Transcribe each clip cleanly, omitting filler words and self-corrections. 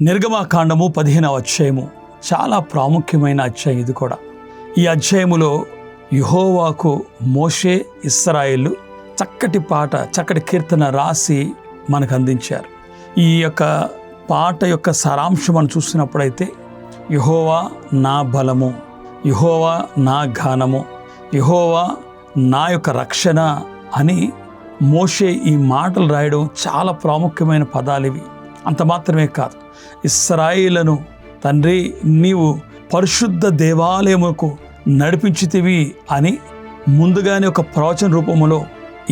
నిర్గమకాండము 15వ అధ్యాయము చాలా ప్రాముఖ్యమైన అధ్యాయం. ఇది కూడా ఈ అధ్యాయములో యెహోవాకు మోషే ఇశ్రాయేలు చక్కటి కీర్తన రాసి మనకు అందించారు. ఈ యొక్క పాట యొక్క సారాంశం మనం చూసినప్పుడైతే యెహోవా నా బలము, యెహోవా నా గానము, యెహోవా నా యొక్క రక్షణ అని మోషే ఈ మాటలు రాయడం చాలా ప్రాముఖ్యమైన పదాలు ఇవి. అంత మాత్రమే కాదు, ఇశ్రాయేలును తండ్రి నీవు పరిశుద్ధ దేవాలయముకు నడిపించితివి అని ముందుగానే ఒక ప్రవచన రూపములో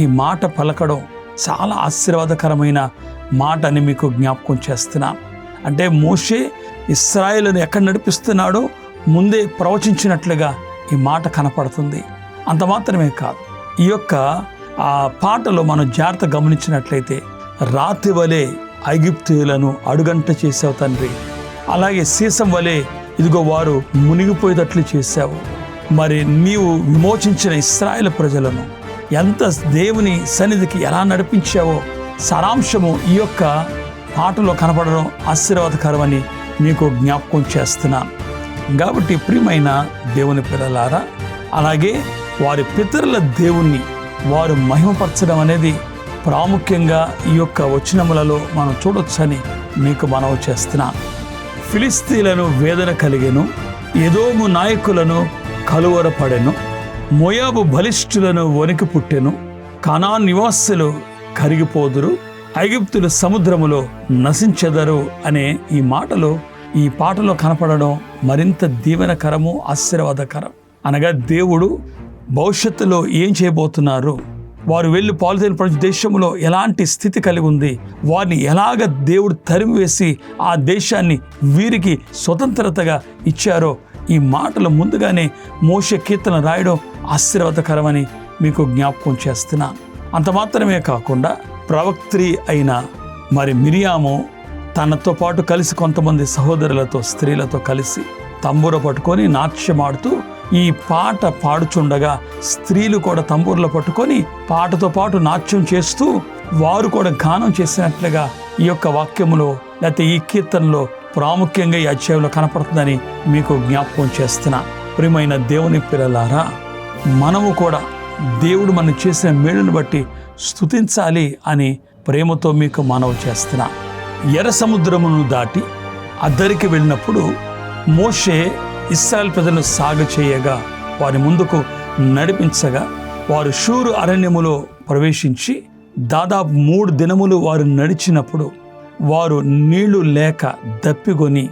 ఈ మాట పలకడం చాలా ఆశీర్వాదకరమైన మాట అని మీకు జ్ఞాపకం చేస్తున్నాను. అంటే మోషే ఇశ్రాయేలును ఎక్కడ నడిపిస్తున్నాడో ముందే ప్రవచించినట్లుగా ఈ మాట కనపడుతుంది. అంత మాత్రమే కాదు, ఈ యొక్క ఆ పాటలో మనం జాగ్రత్త గమనించినట్లయితే రాతి వలె ఐగుప్తీయులను అడుగంట చేసావు తండ్రి, అలాగే సీసం వలె ఇదిగో వారు మునిగిపోయేటట్లు చేశావు. మరి నీవు విమోచించిన ఇశ్రాయేలు ప్రజలను ఎంత దేవుని సన్నిధికి ఎలా నడిపించావో సారాంశము ఈ యొక్క పాటలో కనపడడం ఆశీర్వాదకరమని మీకు జ్ఞాపకం చేస్తున్నాను. కాబట్టి ప్రియమైన దేవుని పిల్లలారా, అలాగే వారి పితరుల దేవుణ్ణి వారు మహిమపరచడం అనేది ప్రాముఖ్యంగా ఈ యొక్క వచనములలో మనం చూడొచ్చని మీకు మనవి చేస్తున్నాను. ఫిలిస్తీన్లను వేదన కలిగెను, ఎదోము నాయకులను కలువరపడెను, మోయాబు బలిష్ఠులను వణికి పుట్టెను, కనాన్ నివాసులు కరిగిపోదురు, ఐగుప్తులు సముద్రములో నశించెదరు అనే ఈ మాటలు ఈ పాటలో కనపడడం మరింత దీవెనకరము, ఆశీర్వాదకరం. అనగా దేవుడు భవిష్యత్తులో ఏం చేయబోతున్నారు, వారు వెళ్ళి పాలుతేలిన ప్రపంచ దేశంలో ఎలాంటి స్థితి కలిగి ఉంది, వారిని ఎలాగ దేవుడు తరిమివేసి ఆ దేశాన్ని వీరికి స్వతంత్రతగా ఇచ్చారో ఈ మాటలు ముందుగానే మోషే కీర్తన రాయడం ఆశీర్వాదకరమని మీకు జ్ఞాపకం చేస్తున్నాను. అంత మాత్రమే కాకుండా ప్రవక్త్రి అయిన మరి మిరియాము తనతో పాటు కలిసి కొంతమంది సహోదరులతో స్త్రీలతో కలిసి తంబూర పట్టుకొని నాట్యమాడుతూ ఈ పాట పాడుచుండగా స్త్రీలు కూడా తంబూర్లు పట్టుకొని పాటతో పాటు నాట్యం చేస్తూ వారు కూడా గానం చేసినట్లుగా ఈ యొక్క వాక్యములో లేకపోతే ఈ కీర్తనలో ప్రాముఖ్యంగా ఈ అధ్యాయంలో కనపడుతుందని మీకు జ్ఞాపకం చేస్తున్నా. ప్రియమైన దేవుని పిల్లలారా, మనము కూడా దేవుడు మనం చేసిన మేలును బట్టి స్తుతించాలి అని ప్రేమతో మీకు మనవి చేస్తున్నా. ఎర్ర సముద్రమును దాటి అద్దరికి వెళ్ళినప్పుడు మోషే ఇశ్రాయేలు ప్రజలను చేయగా వారి ముందుకు నడిపించగా వారు షూరు అరణ్యములో ప్రవేశించి దాదాపు 3 దినములు వారు నడిచినప్పుడు వారు నీళ్లు లేక దప్పిగొని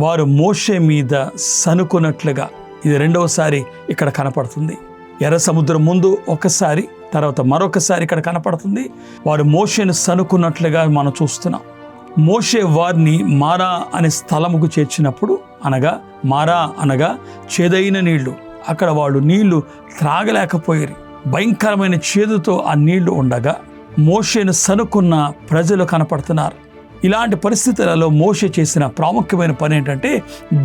వారు మోషే మీద సనుకున్నట్లుగా ఇది రెండవసారి ఇక్కడ కనపడుతుంది. ఎర్ర సముద్రం ముందు ఒకసారి, తర్వాత మరొకసారి ఇక్కడ కనపడుతుంది. వారు మోషేను సనుకున్నట్లుగా మనం చూస్తున్నాం. మోషే వారిని మారా అనే స్థలముకు చేర్చినప్పుడు, అనగా మారా అనగా చేదైన నీళ్లు, అక్కడ వాళ్ళు నీళ్లు త్రాగలేకపోయారు. భయంకరమైన చేదుతో ఆ నీళ్లు ఉండగా మోషేను సనుకున్న ప్రజలు కనపడుతున్నారు. ఇలాంటి పరిస్థితులలో మోషే చేసిన ప్రాముఖ్యమైన పని ఏంటంటే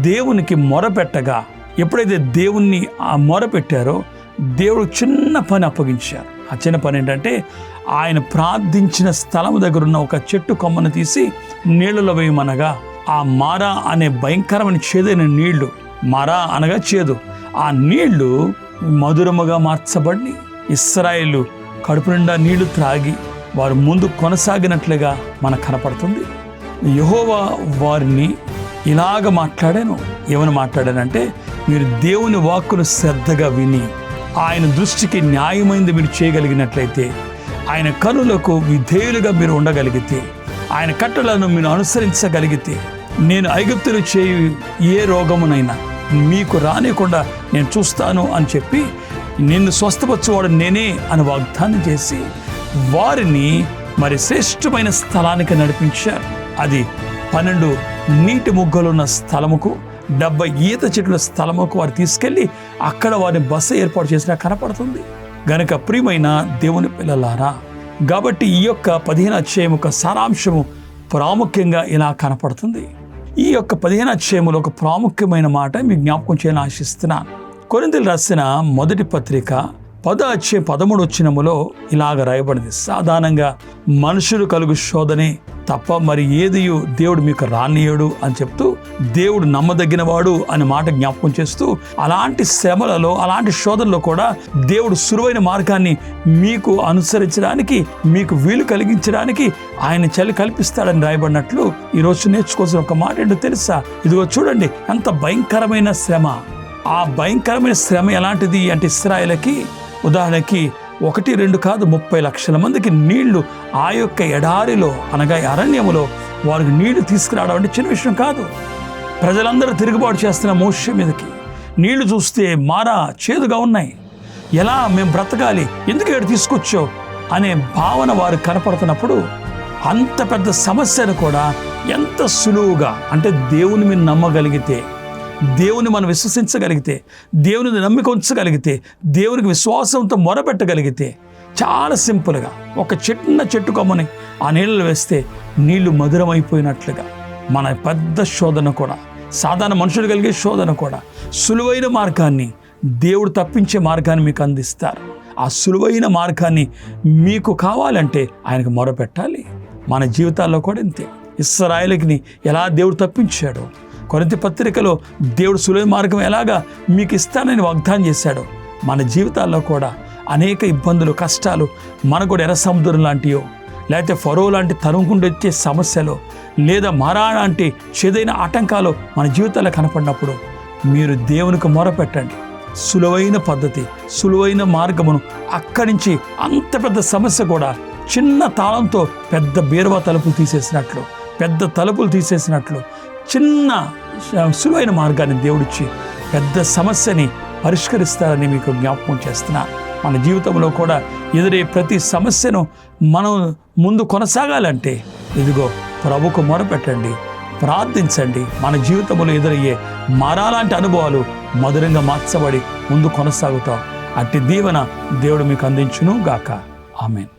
దేవునికి మొరపెట్టగా, ఎప్పుడైతే దేవుణ్ణి ఆ మొరపెట్టారో దేవుడు చిన్న పని అప్పగించారు. ఆ చిన్న పని ఏంటంటే ఆయన ప్రార్థించిన స్థలం దగ్గర ఉన్న ఒక చెట్టు కొమ్మను తీసి నీళ్లలో వేయమనగా ఆ మారా అనే భయంకరమైన చేదైన నీళ్లు, మారా అనగా చేదు, ఆ నీళ్లు మధురముగా మార్చబడి ఇశ్రాయేలు కడుపు నిండా నీళ్లు త్రాగి వారు ముందు కొనసాగినట్లుగా మనకు కనపడుతుంది. యెహోవా వారిని ఇలాగ మాట్లాడాను. ఏమని మాట్లాడానంటే, మీరు దేవుని వాక్కును శ్రద్ధగా విని ఆయన దృష్టికి న్యాయమైనది మీరు చేయగలిగినట్లయితే, ఆయన కనులకు విధేయులుగా మీరు ఉండగలిగితే, ఆయన కట్టలను మీరు అనుసరించగలిగితే, నేను ఐగుప్తులు చేయు ఏ రోగమునైనా మీకు రానికుండా నేను చూస్తాను అని చెప్పి నిన్ను స్వస్థపరచువాడు నేనే అని వాగ్దానం చేసి వారిని మరి శ్రేష్టమైన స్థలానికి నడిపించారు. అది 12 నీటి ముగ్గలున్న స్థలముకు, 70 ఈత చెట్ల స్థలముకు వారు తీసుకెళ్ళి అక్కడ వారిని బస ఏర్పాటు చేసినా కనపడుతుంది. గనుక ప్రియమైన దేవుని పిల్లలారా, కాబట్టి ఈ యొక్క 15వ అధ్యాయం యొక్క సారాంశము ప్రాముఖ్యంగా ఇలా కనపడుతుంది. ఈ యొక్క 15వ అధ్యాయములో ఒక ప్రాముఖ్యమైన మాట మీకు జ్ఞాపకం చేయాలని ఆశిస్తున్నాను. కొరింథీయులకు రాసిన మొదటి పత్రిక 10వ అధ్యాయం 13వ వచనములో ఇలాగ రాయబడింది. సాధారణంగా మనుషులు కలుగు శోధనే తప్ప మరి ఏదియు దేవుడు మీకు రానియడు అని చెప్తూ దేవుడు నమ్మదగినవాడు అనే మాట జ్ఞాపకం చేస్తూ అలాంటి శ్రమలలో అలాంటి శోధనలో కూడా దేవుడు సులువైన మార్గాన్ని మీకు అనుసరించడానికి మీకు వీలు కలిగించడానికి ఆయన చలి కల్పిస్తాడని రాయబడినట్లు ఈరోజు నేర్చుకోవాల్సిన ఒక మాట ఏంటో తెలుసా? ఇదిగో చూడండి, ఎంత భయంకరమైన శ్రమ. ఆ భయంకరమైన శ్రమ ఎలాంటిది అంటే ఇశ్రాయేలుకి ఉదాహరణకి 1-2 కాదు 30 లక్షల మందికి నీళ్లు ఆ యొక్క ఎడారిలో అనగా అరణ్యములో వారికి నీళ్లు తీసుకురావడం అంటే చిన్న విషయం కాదు. ప్రజలందరూ తిరుగుబాటు చేస్తున్న మోషే మీదకి నీళ్లు చూస్తే మారా చేదుగా ఉన్నాయి, ఎలా మేము బ్రతకాలి, ఎందుకు ఇక్కడ తీసుకొచ్చావు అనే భావన వారు కనపడుతున్నప్పుడు అంత పెద్ద సమస్యను కూడా ఎంత సులువుగా అంటే దేవుని మీద నమ్మగలిగితే, దేవుని మనం విశ్వసించగలిగితే, దేవుని నమ్మిక ఉంచగలిగితే, దేవునికి విశ్వాసంతో మొరపెట్టగలిగితే చాలా సింపుల్గా ఒక చిన్న చెట్టు కొమ్మని ఆ నీళ్ళు వేస్తే నీళ్లు మధురమైపోయినట్లుగా మన పెద్ద శోధన కూడా, సాధారణ మనుషులు కలిగే శోధన కూడా సులువైన మార్గాన్ని దేవుడు తప్పించే మార్గాన్ని మీకు అందిస్తారు. ఆ సులువైన మార్గాన్ని మీకు కావాలంటే ఆయనకు మొరపెట్టాలి. మన జీవితాల్లో కూడా ఇంతే. ఇశ్రాయేలుని ఎలా దేవుడు తప్పించాడో, కొరింథీ పత్రికలో దేవుడు సులువైన మార్గం ఎలాగా మీకు ఇస్తానని వాగ్దానం చేశాడో, మన జీవితాల్లో కూడా అనేక ఇబ్బందులు కష్టాలు మనకు కూడా ఎర్ర సముద్రం లాంటియో, లేకపోతే ఫరో లాంటి తరుముకుంటూ వచ్చే సమస్యలో, లేదా మారా లాంటి చేదైన ఆటంకాలు మన జీవితాల్లో కనపడినప్పుడు మీరు దేవునికి మొరపెట్టండి. సులువైన పద్ధతి, సులువైన మార్గమును అక్కడి నుంచి అంత పెద్ద సమస్య కూడా చిన్న తాళంతో పెద్ద బీరువా తలుపులు తీసేసినట్లు, పెద్ద తలుపులు తీసేసినట్లు చిన్న సులువైన మార్గాన్ని దేవుడిచ్చి పెద్ద సమస్యని పరిష్కరిస్తారని మీకు జ్ఞాపకం చేస్తున్నా. మన జీవితంలో కూడా ఎదురే ప్రతి సమస్యను మనం ముందు కొనసాగాలంటే ఇదిగో ప్రభుకు మొరపెట్టండి, ప్రార్థించండి. మన జీవితంలో ఎదురయ్యే మారాలాంటి అనుభవాలు మధురంగా మార్చబడి ముందు కొనసాగుతాం. అట్టి దీవెన దేవుడు మీకు అందించును గాక. ఆమేన్.